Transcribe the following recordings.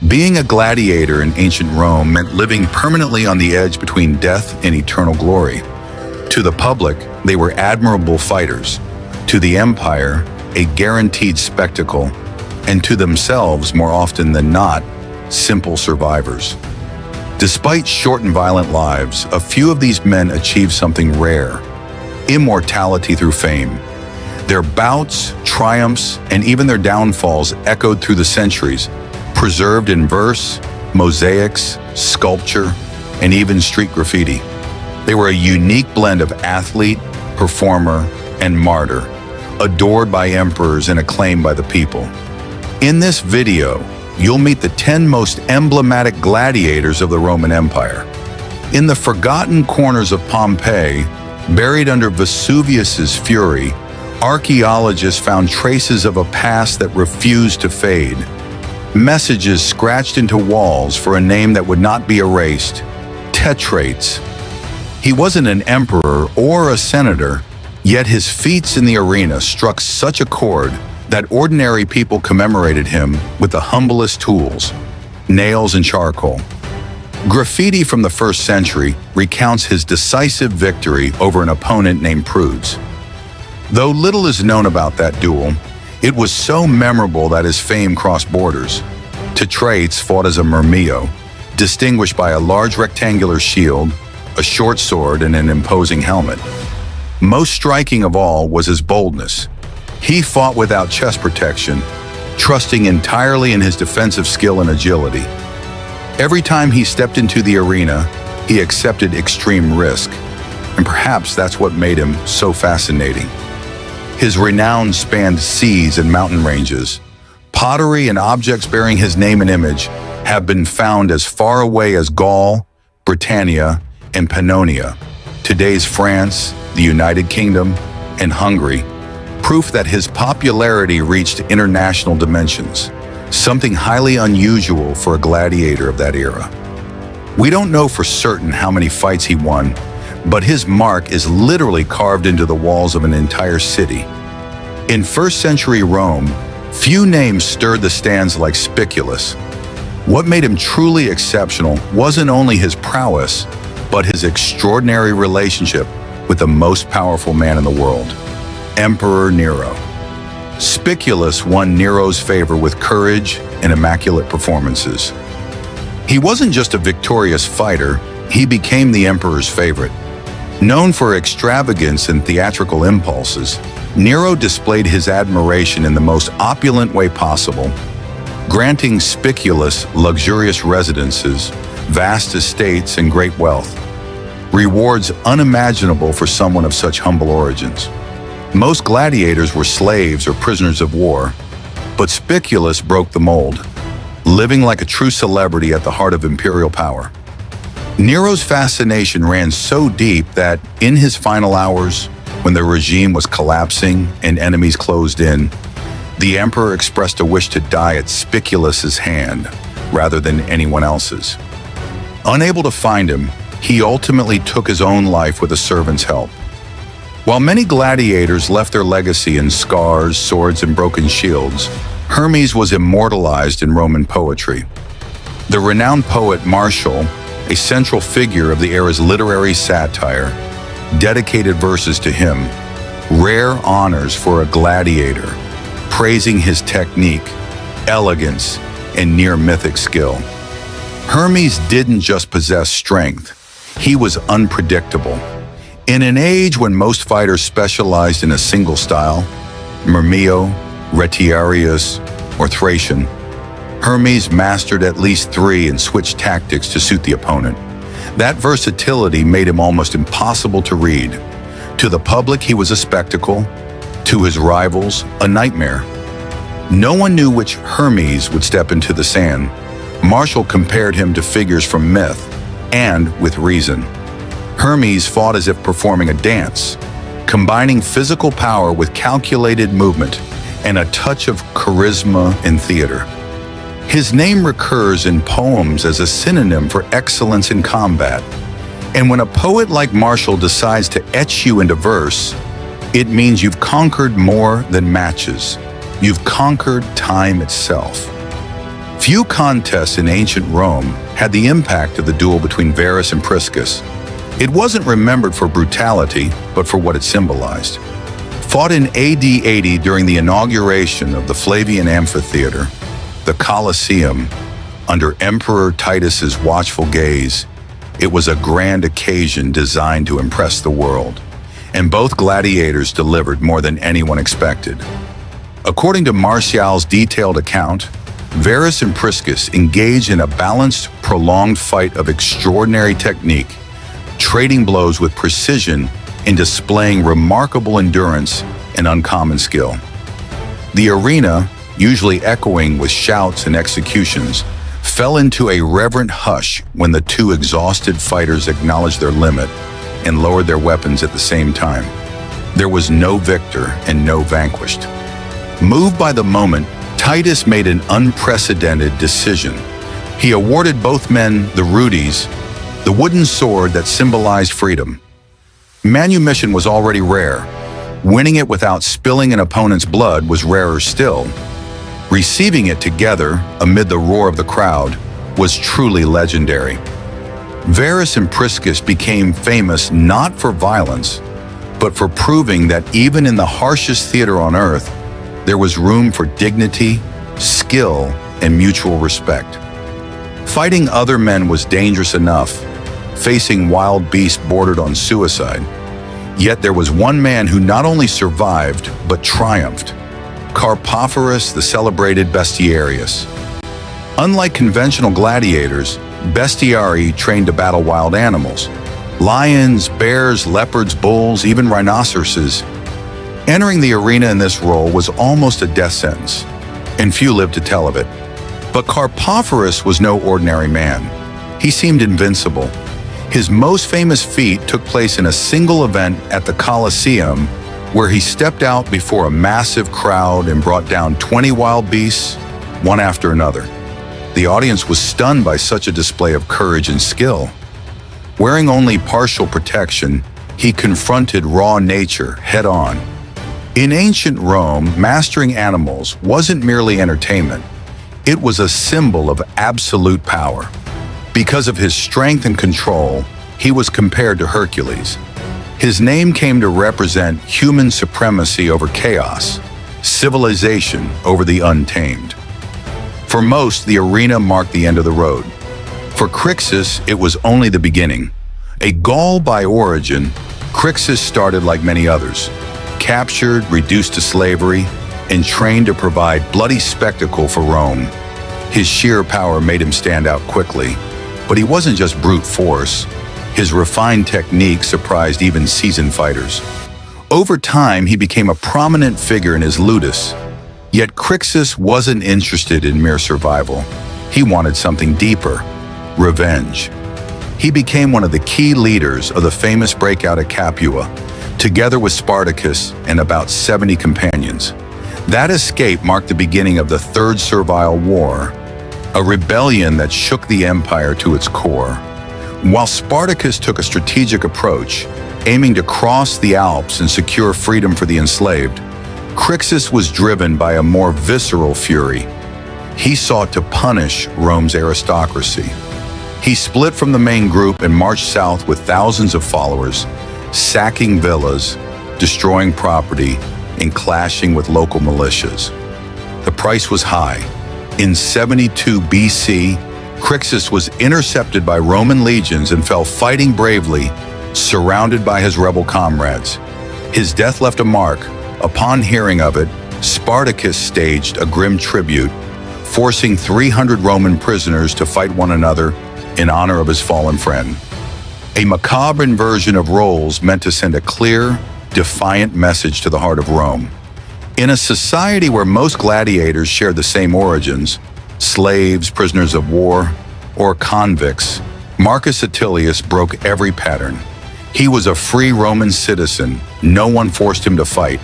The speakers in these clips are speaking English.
Being a gladiator in ancient Rome meant living permanently on the edge between death and eternal glory. To the public, they were admirable fighters. To the empire, a guaranteed spectacle. And to themselves, more often than not, simple survivors. Despite short and violent lives, a few of these men achieved something rare: immortality through fame. Their bouts, triumphs, and even their downfalls echoed through the centuries, preserved in verse, mosaics, sculpture, and even street graffiti. They were a unique blend of athlete, performer, and martyr, adored by emperors and acclaimed by the people. In this video, you'll meet the 10 most emblematic gladiators of the Roman Empire. In the forgotten corners of Pompeii, buried under Vesuvius's fury, archaeologists found traces of a past that refused to fade. Messages scratched into walls for a name that would not be erased: Tetrates. He wasn't an emperor or a senator, yet his feats in the arena struck such a chord that ordinary people commemorated him with the humblest tools: nails and charcoal. Graffiti from the 1st century recounts his decisive victory over an opponent named Prudes. Though little is known about that duel, it was so memorable that his fame crossed borders. Tetrates fought as a myrmio, distinguished by a large rectangular shield, a short sword, and an imposing helmet. Most striking of all was his boldness. He fought without chest protection, trusting entirely in his defensive skill and agility. Every time he stepped into the arena, he accepted extreme risk, and perhaps that's what made him so fascinating. His renown spanned seas and mountain ranges. Pottery and objects bearing his name and image have been found as far away as Gaul, Britannia, and Pannonia, today's France, the United Kingdom, and Hungary, proof that his popularity reached international dimensions, something highly unusual for a gladiator of that era. We don't know for certain how many fights he won, but his mark is literally carved into the walls of an entire city. In 1st century Rome, few names stirred the stands like Spiculus. What made him truly exceptional wasn't only his prowess, but his extraordinary relationship with the most powerful man in the world, Emperor Nero. Spiculus won Nero's favor with courage and immaculate performances. He wasn't just a victorious fighter, he became the emperor's favorite. Known for extravagance and theatrical impulses, Nero displayed his admiration in the most opulent way possible, granting Spiculus luxurious residences, vast estates, and great wealth, rewards unimaginable for someone of such humble origins. Most gladiators were slaves or prisoners of war, but Spiculus broke the mold, living like a true celebrity at the heart of imperial power. Nero's fascination ran so deep that, in his final hours, when the regime was collapsing and enemies closed in, the emperor expressed a wish to die at Spiculus's hand rather than anyone else's. Unable to find him, he ultimately took his own life with a servant's help. While many gladiators left their legacy in scars, swords, and broken shields, Hermes was immortalized in Roman poetry. The renowned poet Martial, a central figure of the era's literary satire, dedicated verses to him, rare honors for a gladiator, praising his technique, elegance, and near-mythic skill. Hermes didn't just possess strength, he was unpredictable. In an age when most fighters specialized in a single style, Myrmio, Retiarius, or Thracian, Hermes mastered at least 3 and switched tactics to suit the opponent. That versatility made him almost impossible to read. To the public, he was a spectacle. To his rivals, a nightmare. No one knew which Hermes would step into the sand. Martial compared him to figures from myth, and with reason. Hermes fought as if performing a dance, combining physical power with calculated movement and a touch of charisma in theater. His name recurs in poems as a synonym for excellence in combat. And when a poet like Martial decides to etch you into verse, it means you've conquered more than matches. You've conquered time itself. Few contests in ancient Rome had the impact of the duel between Varus and Priscus. It wasn't remembered for brutality, but for what it symbolized. Fought in AD 80 during the inauguration of the Flavian Amphitheater, the Colosseum, under Emperor Titus's watchful gaze, it was a grand occasion designed to impress the world, and both gladiators delivered more than anyone expected. According to Martial's detailed account, Varus and Priscus engaged in a balanced, prolonged fight of extraordinary technique, trading blows with precision and displaying remarkable endurance and uncommon skill. The arena, usually echoing with shouts and executions, fell into a reverent hush when the two exhausted fighters acknowledged their limit and lowered their weapons at the same time. There was no victor and no vanquished. Moved by the moment, Titus made an unprecedented decision. He awarded both men the rudis, the wooden sword that symbolized freedom. Manumission was already rare. Winning it without spilling an opponent's blood was rarer still. Receiving it together amid the roar of the crowd was truly legendary. Varus and Priscus became famous not for violence, but for proving that even in the harshest theater on earth, there was room for dignity, skill, and mutual respect. Fighting other men was dangerous enough. Facing wild beasts bordered on suicide. Yet there was one man who not only survived, but triumphed. Carpophorus, the celebrated bestiarius. Unlike conventional gladiators, bestiarii trained to battle wild animals. Lions, bears, leopards, bulls, even rhinoceroses. Entering the arena in this role was almost a death sentence, and few lived to tell of it. But Carpophorus was no ordinary man. He seemed invincible. His most famous feat took place in a single event at the Colosseum, where he stepped out before a massive crowd and brought down 20 wild beasts, one after another. The audience was stunned by such a display of courage and skill. Wearing only partial protection, he confronted raw nature head-on. In ancient Rome, mastering animals wasn't merely entertainment. It was a symbol of absolute power. Because of his strength and control, he was compared to Hercules. His name came to represent human supremacy over chaos, civilization over the untamed. For most, the arena marked the end of the road. For Crixus, it was only the beginning. A Gaul by origin, Crixus started like many others, captured, reduced to slavery, and trained to provide bloody spectacle for Rome. His sheer power made him stand out quickly. But he wasn't just brute force. His refined technique surprised even seasoned fighters. Over time, he became a prominent figure in his ludus. Yet Crixus wasn't interested in mere survival. He wanted something deeper: revenge. He became one of the key leaders of the famous breakout at Capua, together with Spartacus and about 70 companions. That escape marked the beginning of the Third Servile War, a rebellion that shook the empire to its core. While Spartacus took a strategic approach, aiming to cross the Alps and secure freedom for the enslaved, Crixus was driven by a more visceral fury. He sought to punish Rome's aristocracy. He split from the main group and marched south with thousands of followers, sacking villas, destroying property, and clashing with local militias. The price was high. In 72 BC, Crixus was intercepted by Roman legions and fell fighting bravely, surrounded by his rebel comrades. His death left a mark. Upon hearing of it, Spartacus staged a grim tribute, forcing 300 Roman prisoners to fight one another in honor of his fallen friend. A macabre inversion of roles meant to send a clear, defiant message to the heart of Rome. In a society where most gladiators shared the same origins, slaves, prisoners of war, or convicts, Marcus Attilius broke every pattern. He was a free Roman citizen. No one forced him to fight.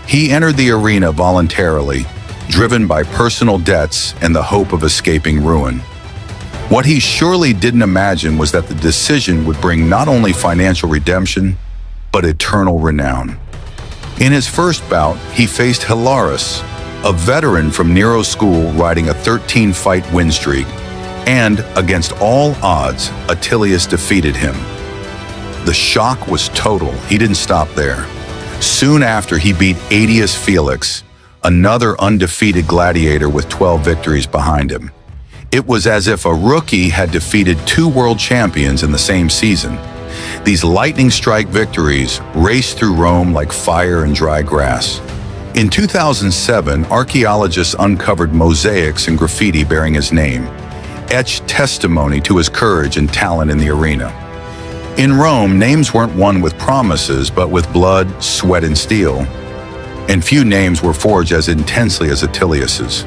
He entered the arena voluntarily, driven by personal debts and the hope of escaping ruin. What he surely didn't imagine was that the decision would bring not only financial redemption, but eternal renown. In his first bout, he faced Hilarius, a veteran from Nero's school riding a 13-fight win streak, and, against all odds, Attilius defeated him. The shock was total. He didn't stop there. Soon after, he beat Aetius Felix, another undefeated gladiator with 12 victories behind him. It was as if a rookie had defeated two world champions in the same season. These lightning strike victories raced through Rome like fire and dry grass. In 2007, archaeologists uncovered mosaics and graffiti bearing his name, etched testimony to his courage and talent in the arena. In Rome, names weren't won with promises, but with blood, sweat, and steel. And few names were forged as intensely as Attilius's.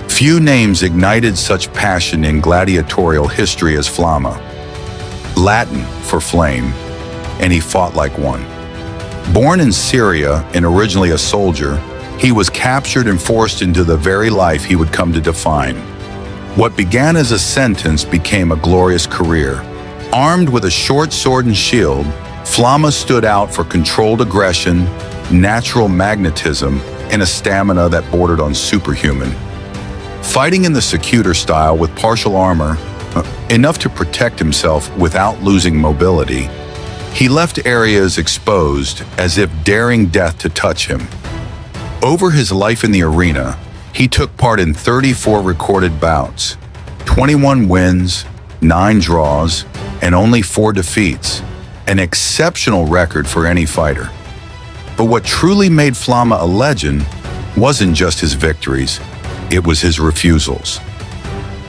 Few names ignited such passion in gladiatorial history as Flamma, Latin for flame, and he fought like one. Born in Syria and originally a soldier, he was captured and forced into the very life he would come to define. What began as a sentence became a glorious career. Armed with a short sword and shield, Flamma stood out for controlled aggression, natural magnetism, and a stamina that bordered on superhuman. Fighting in the secutor style with partial armor, enough to protect himself without losing mobility, he left areas exposed as if daring death to touch him. Over his life in the arena, he took part in 34 recorded bouts, 21 wins, 9 draws, and only 4 defeats, an exceptional record for any fighter. But what truly made Flamma a legend wasn't just his victories, it was his refusals.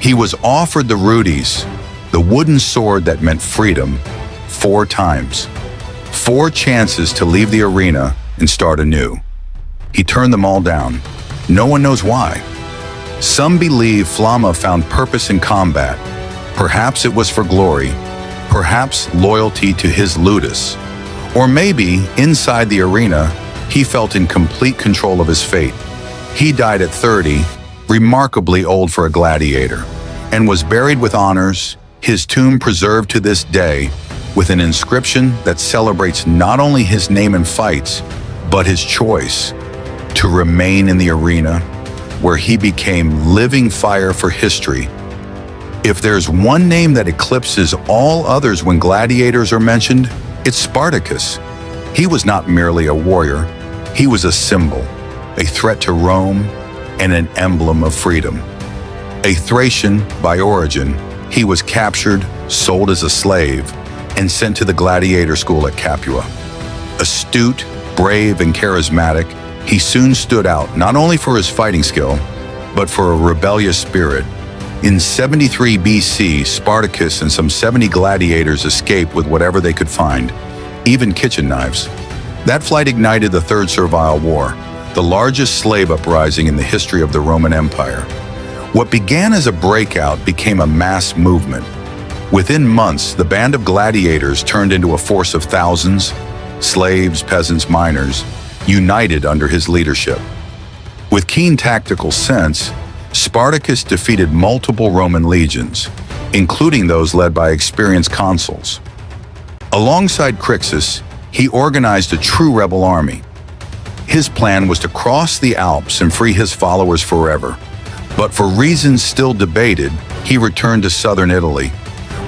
He was offered the rudis, the wooden sword that meant freedom, 4 times. 4 chances to leave the arena and start anew. He turned them all down. No one knows why. Some believe Flamma found purpose in combat. Perhaps it was for glory, perhaps loyalty to his ludus, or maybe inside the arena, he felt in complete control of his fate. He died at 30, remarkably old for a gladiator, and was buried with honors, his tomb preserved to this day, with an inscription that celebrates not only his name in fights, but his choice to remain in the arena, where he became living fire for history. If there's one name that eclipses all others when gladiators are mentioned, it's Spartacus. He was not merely a warrior, he was a symbol, a threat to Rome, and an emblem of freedom. A Thracian by origin, he was captured, sold as a slave, and sent to the gladiator school at Capua. Astute, brave, and charismatic, he soon stood out not only for his fighting skill, but for a rebellious spirit. In 73 BC, Spartacus and some 70 gladiators escaped with whatever they could find, even kitchen knives. That flight ignited the Third Servile War, the largest slave uprising in the history of the Roman Empire. What began as a breakout became a mass movement. Within months, the band of gladiators turned into a force of thousands, slaves, peasants, miners, united under his leadership. With keen tactical sense, Spartacus defeated multiple Roman legions, including those led by experienced consuls. Alongside Crixus, he organized a true rebel army. His plan was to cross the Alps and free his followers forever. But for reasons still debated, he returned to southern Italy,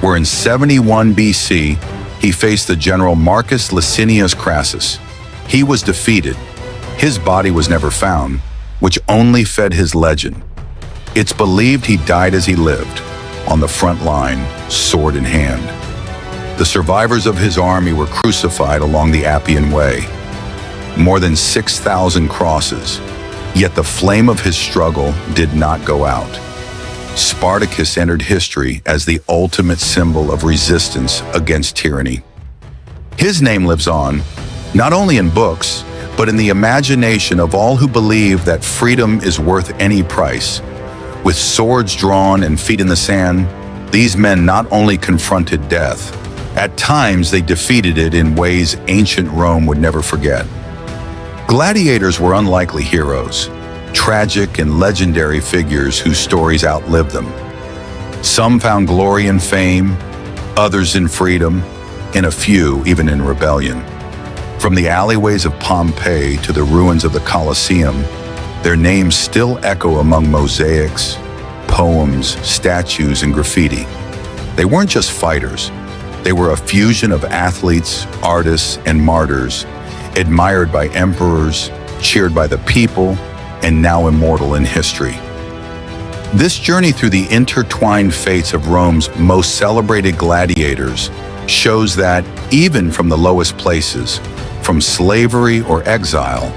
where in 71 BC, he faced the general Marcus Licinius Crassus. He was defeated. His body was never found, which only fed his legend. It's believed he died as he lived, on the front line, sword in hand. The survivors of his army were crucified along the Appian Way. More than 6,000 crosses, yet the flame of his struggle did not go out. Spartacus entered history as the ultimate symbol of resistance against tyranny. His name lives on, not only in books, but in the imagination of all who believe that freedom is worth any price. With swords drawn and feet in the sand, these men not only confronted death, at times they defeated it in ways ancient Rome would never forget. Gladiators were unlikely heroes, tragic and legendary figures whose stories outlived them. Some found glory in fame, others in freedom, and a few even in rebellion. From the alleyways of Pompeii to the ruins of the Colosseum, Their names still echo among mosaics, poems, statues, and graffiti. They weren't just fighters. They were a fusion of athletes, artists, and martyrs, admired by emperors, cheered by the people, and now immortal in history. This journey through the intertwined fates of Rome's most celebrated gladiators shows that, even from the lowest places, from slavery or exile,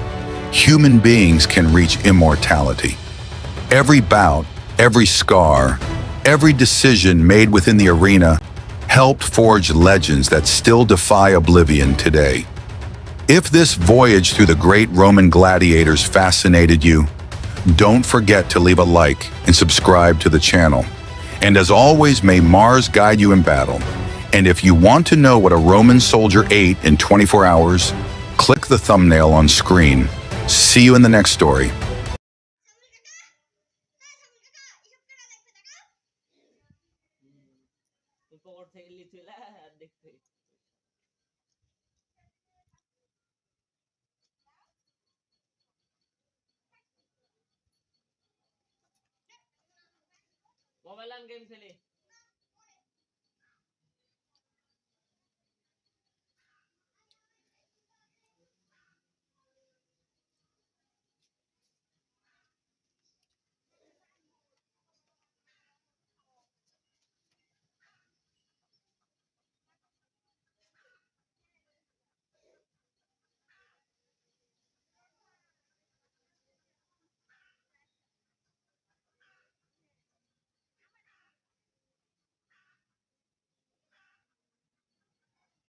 human beings can reach immortality. Every bout, every scar, every decision made within the arena helped forge legends that still defy oblivion today. If this voyage through the great Roman gladiators fascinated you, don't forget to leave a like and subscribe to the channel. And as always, may Mars guide you in battle. And if you want to know what a Roman soldier ate in 24 hours, click the thumbnail on screen. See you in the next story. Mobile game खेले